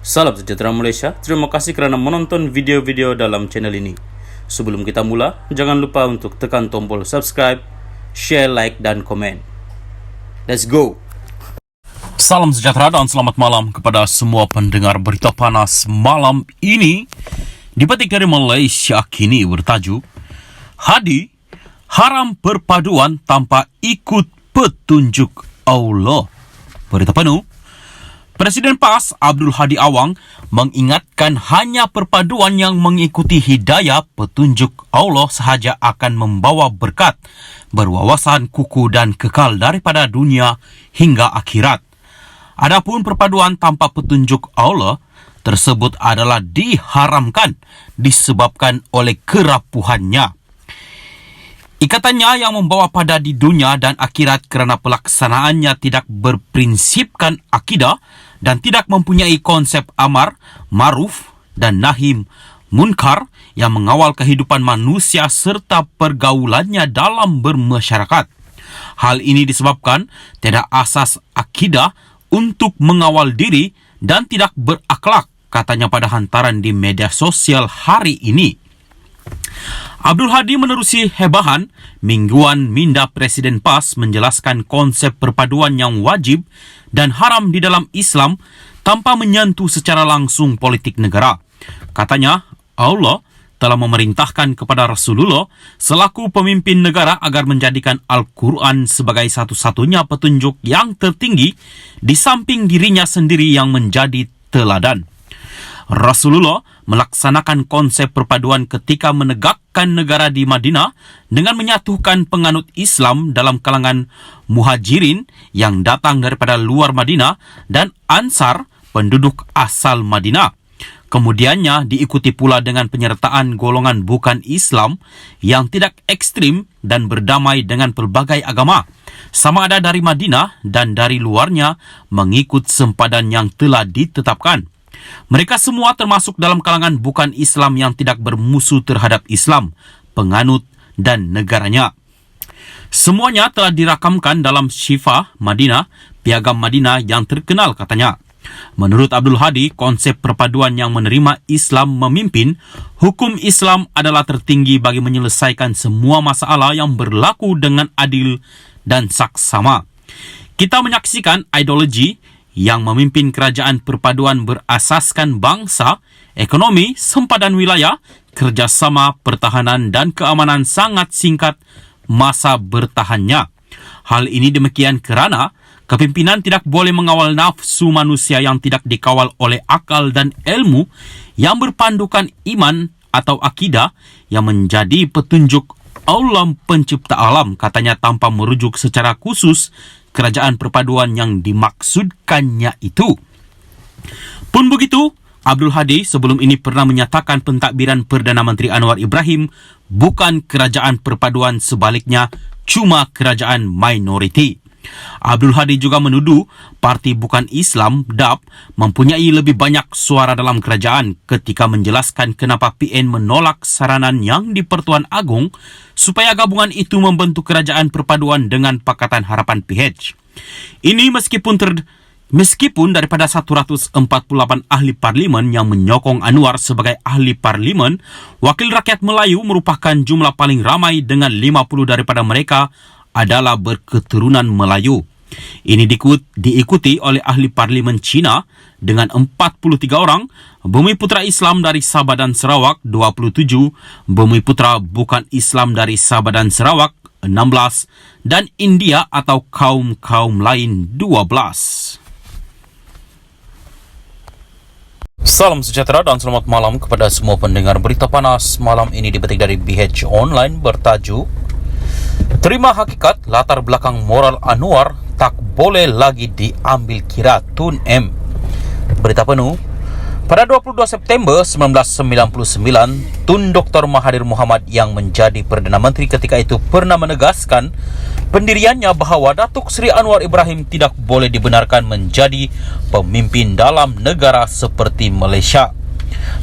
Salam sejahtera Malaysia, terima kasih kerana menonton video-video dalam channel ini. Sebelum kita mula, jangan lupa untuk tekan tombol subscribe, share, like, dan komen. Let's go! Salam sejahtera dan selamat malam kepada semua pendengar berita panas malam ini. Dipetik dari Malaysia Kini bertajuk Hadi, haram perpaduan tanpa ikut petunjuk Allah. Berita penuh, Presiden PAS Abdul Hadi Awang mengingatkan hanya perpaduan yang mengikuti hidayah petunjuk Allah sahaja akan membawa berkat, berwawasan kukuh dan kekal daripada dunia hingga akhirat. Adapun perpaduan tanpa petunjuk Allah tersebut adalah diharamkan disebabkan oleh kerapuhannya. Ikatannya yang membawa pada di dunia dan akhirat kerana pelaksanaannya tidak berprinsipkan akidah dan tidak mempunyai konsep amar, ma'ruf dan nahi munkar yang mengawal kehidupan manusia serta pergaulannya dalam bermasyarakat. Hal ini disebabkan tiada asas akidah untuk mengawal diri dan tidak berakhlak, katanya pada hantaran di media sosial hari ini. Abdul Hadi menerusi hebahan mingguan minda Presiden PAS menjelaskan konsep perpaduan yang wajib dan haram di dalam Islam tanpa menyentuh secara langsung politik negara. Katanya, Allah telah memerintahkan kepada Rasulullah selaku pemimpin negara agar menjadikan Al-Quran sebagai satu-satunya petunjuk yang tertinggi di samping dirinya sendiri yang menjadi teladan. Rasulullah melaksanakan konsep perpaduan ketika menegakkan negara di Madinah dengan menyatukan penganut Islam dalam kalangan muhajirin yang datang daripada luar Madinah dan Ansar penduduk asal Madinah. Kemudiannya diikuti pula dengan penyertaan golongan bukan Islam yang tidak ekstrim dan berdamai dengan pelbagai agama, sama ada dari Madinah dan dari luarnya mengikut sempadan yang telah ditetapkan. Mereka semua termasuk dalam kalangan bukan Islam yang tidak bermusuh terhadap Islam, penganut dan negaranya. Semuanya telah dirakamkan dalam Syifa Madinah, piagam Madinah yang terkenal, katanya. Menurut Abdul Hadi, konsep perpaduan yang menerima Islam memimpin, hukum Islam adalah tertinggi bagi menyelesaikan semua masalah yang berlaku dengan adil dan saksama. Kita menyaksikan ideologi yang memimpin kerajaan perpaduan berasaskan bangsa, ekonomi, sempadan wilayah, kerjasama, pertahanan dan keamanan sangat singkat masa bertahannya. Hal ini demikian kerana kepimpinan tidak boleh mengawal nafsu manusia yang tidak dikawal oleh akal dan ilmu yang berpandukan iman atau akidah yang menjadi petunjuk Allah pencipta alam, katanya tanpa merujuk secara khusus kerajaan perpaduan yang dimaksudkannya itu. Pun begitu, Abdul Hadi sebelum ini pernah menyatakan pentadbiran Perdana Menteri Anwar Ibrahim bukan kerajaan perpaduan, sebaliknya cuma kerajaan minoriti. Abdul Hadi juga menuduh Parti Bukan Islam (DAP) mempunyai lebih banyak suara dalam kerajaan ketika menjelaskan kenapa PN menolak saranan yang di Pertuan Agong supaya gabungan itu membentuk kerajaan perpaduan dengan Pakatan Harapan PH. Ini meskipun daripada 148 ahli parlimen yang menyokong Anwar sebagai ahli parlimen, Wakil Rakyat Melayu merupakan jumlah paling ramai dengan 50 daripada mereka adalah berketurunan Melayu. Ini diikuti oleh ahli parlimen Cina dengan 43 orang, Bumiputra Islam dari Sabah dan Sarawak 27, Bumiputra Bukan Islam dari Sabah dan Sarawak 16, dan India atau kaum-kaum lain 12. Salam sejahtera dan selamat malam kepada semua pendengar berita panas malam ini dipetik dari BH Online bertajuk Terima hakikat latar belakang moral Anwar tak boleh lagi diambil kira Tun M. Berita penuh, pada 22 September 1999, Tun Dr. Mahathir Mohamad yang menjadi Perdana Menteri ketika itu pernah menegaskan pendiriannya bahawa Datuk Seri Anwar Ibrahim tidak boleh dibenarkan menjadi pemimpin dalam negara seperti Malaysia.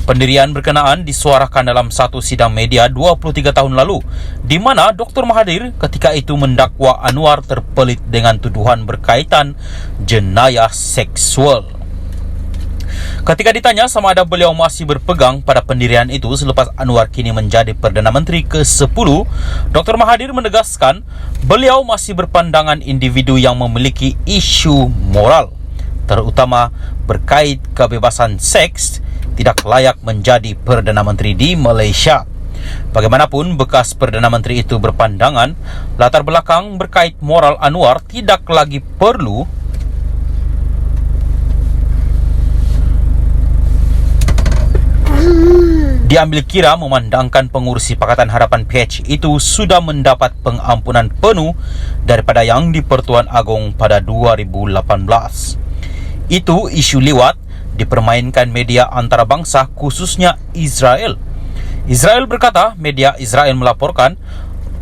Pendirian berkenaan disuarakan dalam satu sidang media 23 tahun lalu, di mana Dr. Mahathir ketika itu mendakwa Anwar terpelit dengan tuduhan berkaitan jenayah seksual. Ketika ditanya sama ada beliau masih berpegang pada pendirian itu selepas Anwar kini menjadi Perdana Menteri ke-10, Dr. Mahathir menegaskan beliau masih berpandangan individu yang memiliki isu moral, terutama berkait kebebasan seks, tidak layak menjadi Perdana Menteri di Malaysia. Bagaimanapun, bekas Perdana Menteri itu berpandangan latar belakang berkait moral Anwar tidak lagi perlu diambil kira, memandangkan pengurusi Pakatan Harapan PH itu sudah mendapat pengampunan penuh daripada yang di Pertuan Agong pada 2018. Itu isu liwat dipermainkan media antarabangsa khususnya Israel. Israel berkata, media Israel melaporkan,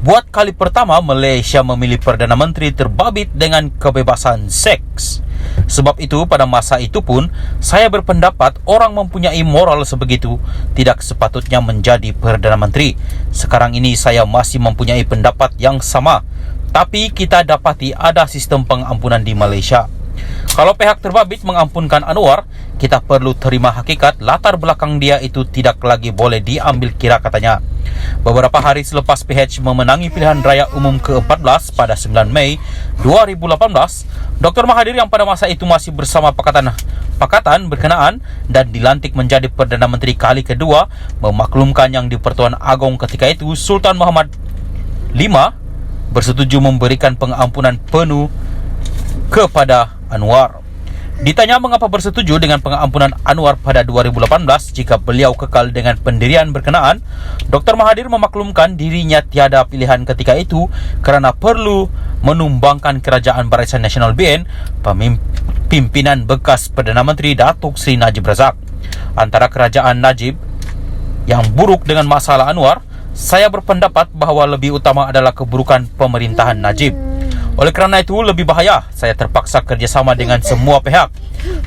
buat kali pertama Malaysia memilih Perdana Menteri terbabit dengan kebebasan seks. Sebab itu pada masa itu pun saya berpendapat orang mempunyai moral sebegitu tidak sepatutnya menjadi Perdana Menteri. Sekarang ini saya masih mempunyai pendapat yang sama, tapi kita dapati ada sistem pengampunan di Malaysia. Kalau pihak terbabit mengampunkan Anwar, kita perlu terima hakikat latar belakang dia itu tidak lagi boleh diambil kira, katanya. Beberapa hari selepas PH memenangi pilihan raya umum ke-14 pada 9 Mei 2018, Dr. Mahathir yang pada masa itu masih bersama pakatan berkenaan dan dilantik menjadi Perdana Menteri kali kedua, memaklumkan yang di Pertuan Agong ketika itu Sultan Muhammad V bersetuju memberikan pengampunan penuh kepada Anwar. Ditanya mengapa bersetuju dengan pengampunan Anwar pada 2018 jika beliau kekal dengan pendirian berkenaan, Dr. Mahathir memaklumkan dirinya tiada pilihan ketika itu kerana perlu menumbangkan Kerajaan Barisan Nasional BN pimpinan bekas Perdana Menteri Datuk Seri Najib Razak. Antara kerajaan Najib yang buruk dengan masalah Anwar, saya berpendapat bahawa lebih utama adalah keburukan pemerintahan Najib. Oleh kerana itu, lebih bahaya saya terpaksa kerjasama dengan semua pihak,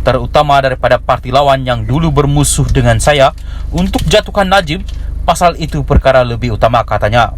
terutama daripada parti lawan yang dulu bermusuh dengan saya untuk jatuhkan Najib. Pasal itu perkara lebih utama, katanya.